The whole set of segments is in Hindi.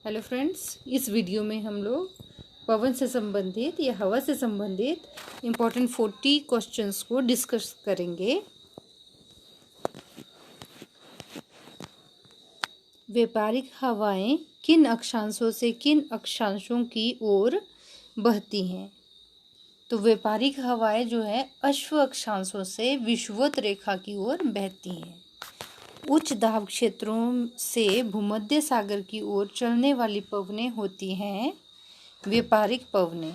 हेलो फ्रेंड्स, इस वीडियो में हम लोग पवन से संबंधित या हवा से संबंधित इम्पोर्टेंट 40 क्वेश्चंस को डिस्कस करेंगे। व्यापारिक हवाएं किन अक्षांशों से किन अक्षांशों की ओर बहती हैं? तो व्यापारिक हवाएं जो है अश्व अक्षांशों से विषुवत रेखा की ओर बहती हैं। उच्च दाब क्षेत्रों से भूमध्य सागर की ओर चलने वाली पवनें होती हैं व्यापारिक पवनें।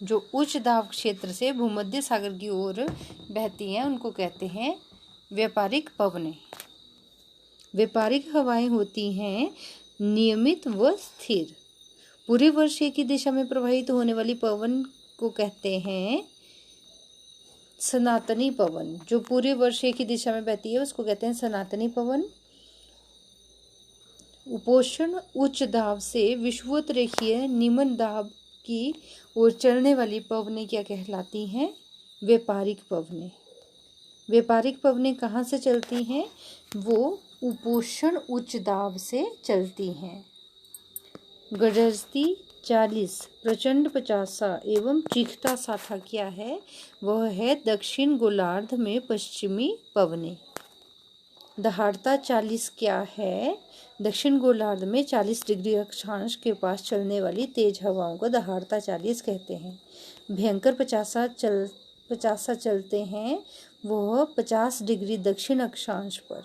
जो उच्च दाब क्षेत्र से भूमध्य सागर की ओर बहती हैं उनको कहते हैं व्यापारिक पवनें। व्यापारिक हवाएं होती हैं नियमित व स्थिर। पूरे वर्ष एक ही दिशा में प्रवाहित होने वाली पवन को कहते हैं सनातनी पवन। जो पूरे वर्ष एक ही दिशा में बहती है उसको कहते हैं सनातनी पवन। उपोष्ण उच्च दाब से विषुवत रेखीय निम्न दाब की ओर चलने वाली पवनें क्या कहलाती हैं? व्यापारिक पवनें। व्यापारिक पवनें कहाँ से चलती हैं? वो उपोष्ण उच्च दाब से चलती हैं। गरजती 40, प्रचंड 50 एवं चीखता 60 क्या है? वह है दक्षिण गोलार्ध में पश्चिमी पवनें। दहाड़ता 40 क्या है? दक्षिण गोलार्ध में 40 डिग्री अक्षांश के पास चलने वाली तेज हवाओं को दहाड़ता 40 कहते हैं। भयंकर 50 चलते हैं, वह 50 डिग्री दक्षिण अक्षांश पर।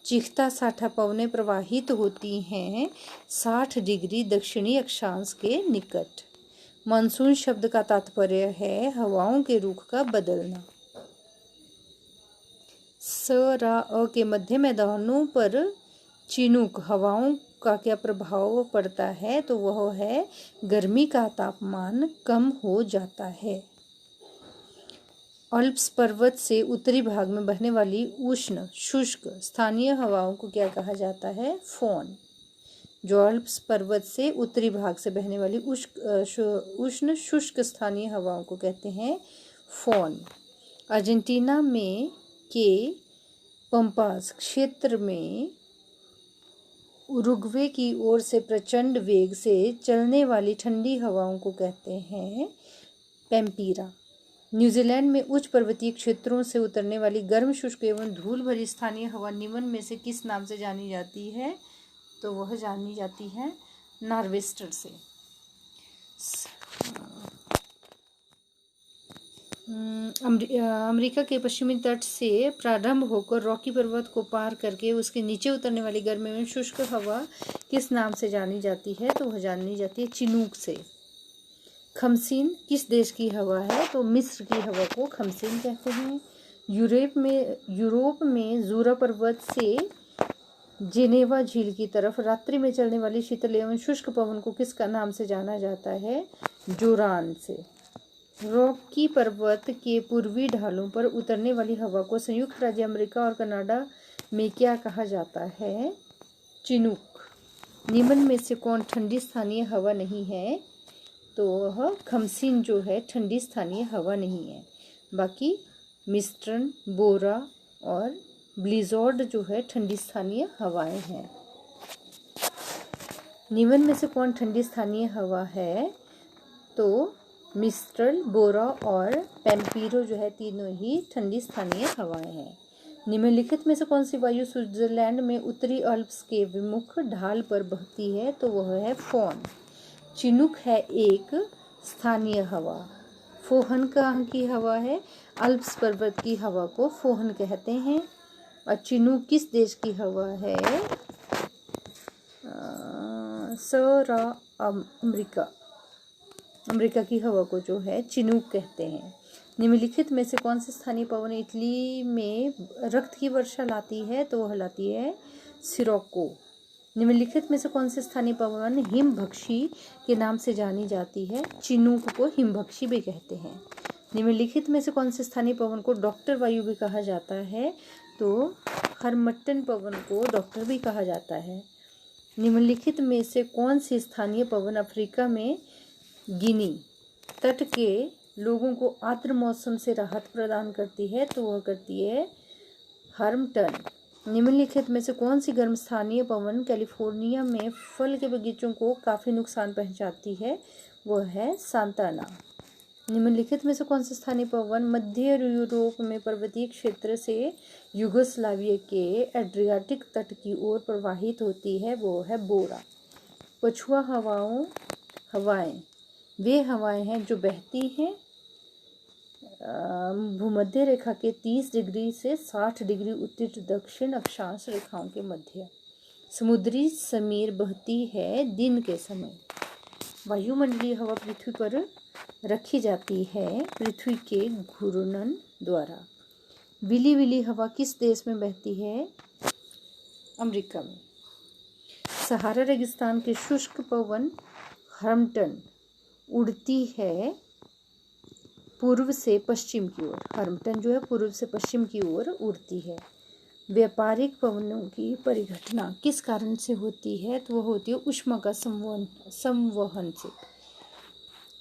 चीखता 60 पवनें प्रवाहित होती हैं 60 डिग्री दक्षिणी अक्षांश के निकट। मानसून शब्द का तात्पर्य है हवाओं के रुख का बदलना। स रा अ के मध्य मैदानों पर चिनूक हवाओं का क्या प्रभाव पड़ता है? तो वह है गर्मी का तापमान कम हो जाता है। अल्प्स पर्वत से उत्तरी भाग में बहने वाली उष्ण शुष्क स्थानीय हवाओं को क्या कहा जाता है? फोन। जो अल्प्स पर्वत से उत्तरी भाग से बहने वाली उष्ण शुष्क स्थानीय हवाओं को कहते हैं फोन। अर्जेंटीना में के पंपास क्षेत्र में उरुग्वे की ओर से प्रचंड वेग से चलने वाली ठंडी हवाओं को कहते हैं पैम्पीरा। न्यूजीलैंड में उच्च पर्वतीय क्षेत्रों से उतरने वाली गर्म शुष्क एवं धूल भरी स्थानीय हवा निम्न में से किस नाम से जानी जाती है? तो वह जानी जाती है नॉर्वेस्टर से। अमेरिका के पश्चिमी तट से प्रारंभ होकर रॉकी पर्वत को पार करके उसके नीचे उतरने वाली गर्म एवं शुष्क हवा किस नाम से जानी जाती है? तो वह जानी जाती है चिनूक से। खमसीन किस देश की हवा है? तो मिस्र की हवा को खमसीन कहते हैं। यूरोप में जूरा पर्वत से जेनेवा झील की तरफ रात्रि में चलने वाली शीतल एवं शुष्क पवन को किसका नाम से जाना जाता है? जोरान से। रॉकी पर्वत के पूर्वी ढालों पर उतरने वाली हवा को संयुक्त राज्य अमेरिका और कनाडा में क्या कहा जाता है? चिनूक। निम्न में से कौन ठंडी स्थानीय हवा नहीं है? तो वह खमसीन जो है ठंडी स्थानीय हवा नहीं है। बाकी मिस्टर्न, बोरा और ब्लिज़ार्ड जो है ठंडी स्थानीय हवाएं हैं। निम्न में से कौन ठंडी स्थानीय हवा है? तो मिस्ट्रल, बोरा और पैम्पीरो जो है तीनों ही ठंडी स्थानीय हवाएं हैं। निम्नलिखित में से कौन सी वायु स्विट्जरलैंड में उत्तरी अल्प्स के विमुख ढाल पर बहती है? तो वह है फोन। चिनूक है एक स्थानीय हवा। फोहन कहाँ की हवा है? अल्प्स पर्वत की हवा को फोहन कहते हैं। और चिनूक किस देश की हवा है? अमेरिका की हवा को जो है चिनूक कहते हैं। निम्नलिखित में से कौन सी स्थानीय पवन इटली में रक्त की वर्षा लाती है? तो वह लाती है सिरोको। निम्नलिखित में से कौन सी स्थानीय पवन हिमभक्षी के नाम से जानी जाती है? चिनूक को हिमभक्षी भी कहते हैं। निम्नलिखित में से कौन से स्थानीय पवन को डॉक्टर वायु भी कहा जाता है? तो हरमट्टन पवन को डॉक्टर भी कहा जाता है। निम्नलिखित में से कौन सी स्थानीय पवन अफ्रीका में गिनी तट के लोगों को आर्द्र मौसम से राहत प्रदान करती है? तो वह करती है हरमट्टन। निम्नलिखित में से कौन सी गर्म स्थानीय पवन कैलिफोर्निया में फल के बगीचों को काफ़ी नुकसान पहुंचाती है? वो है सांता आना। निम्नलिखित में से कौन सी स्थानीय पवन मध्य यूरोप में पर्वतीय क्षेत्र से युगोस्लाविया के एड्रियाटिक तट की ओर प्रवाहित होती है? वो है बोरा। पछुआ हवाएं वे हवाएं हैं जो बहती हैं भूमध्य रेखा के 30 डिग्री से 60 डिग्री उत्तर दक्षिण अक्षांश रेखाओं के मध्य। समुद्री समीर बहती है दिन के समय। वायुमंडलीय हवा पृथ्वी पर रखी जाती है पृथ्वी के घूर्णन द्वारा। विली विली हवा किस देश में बहती है? अमेरिका में। सहारा रेगिस्तान के शुष्क पवन हर्मटन उड़ती है पूर्व से पश्चिम की ओर। हर्मटन जो है पूर्व से पश्चिम की ओर उड़ती है। व्यापारिक पवनों की परिघटना किस कारण से होती है? तो वह होती है ऊष्मा का संवहन से।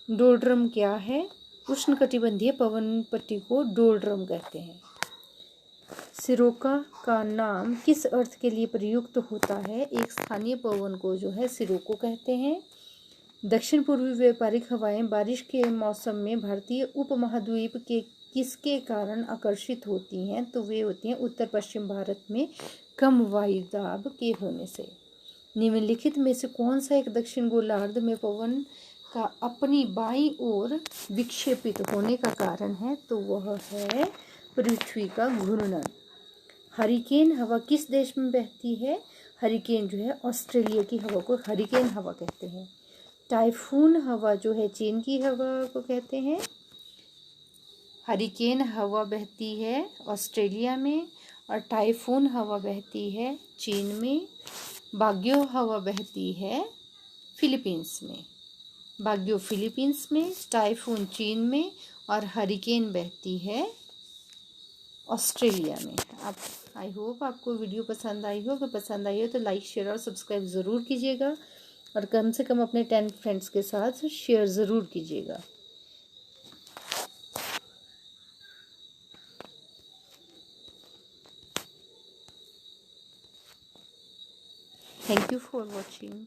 डोलड्रम क्या है? उष्णकटिबंधीय पवन पट्टी को डोलड्रम कहते हैं। सिरोका का नाम किस अर्थ के लिए प्रयुक्त होता है? एक स्थानीय पवन को जो है सिरोको कहते हैं। दक्षिण पूर्वी व्यापारिक हवाएं बारिश के मौसम में भारतीय उपमहाद्वीप के किसके कारण आकर्षित होती हैं? तो वे होती हैं उत्तर पश्चिम भारत में कम वायुदाब के होने से। निम्नलिखित में से कौन सा एक दक्षिण गोलार्ध में पवन का अपनी बाईं ओर विक्षेपित होने का कारण है? तो वह है पृथ्वी का घूर्णन। हरिकेन हवा किस देश में बहती है? हरिकेन जो है ऑस्ट्रेलिया की हवा को हरिकेन हवा कहते हैं। टाइफून हवा जो है चीन की हवा को कहते हैं। हरिकेन हवा बहती है ऑस्ट्रेलिया में और टाइफून हवा बहती है चीन में। बाग्यो हवा बहती है फिलीपींस में। बाग्यो फिलीपींस में, टाइफून चीन में और हरिकेन बहती है ऑस्ट्रेलिया में। आप आई होप आपको वीडियो पसंद आई हो। अगर पसंद आई हो तो लाइक शेयर और सब्सक्राइब ज़रूर कीजिएगा और कम से कम अपने 10 फ्रेंड्स के साथ शेयर ज़रूर कीजिएगा। Thank you for watching.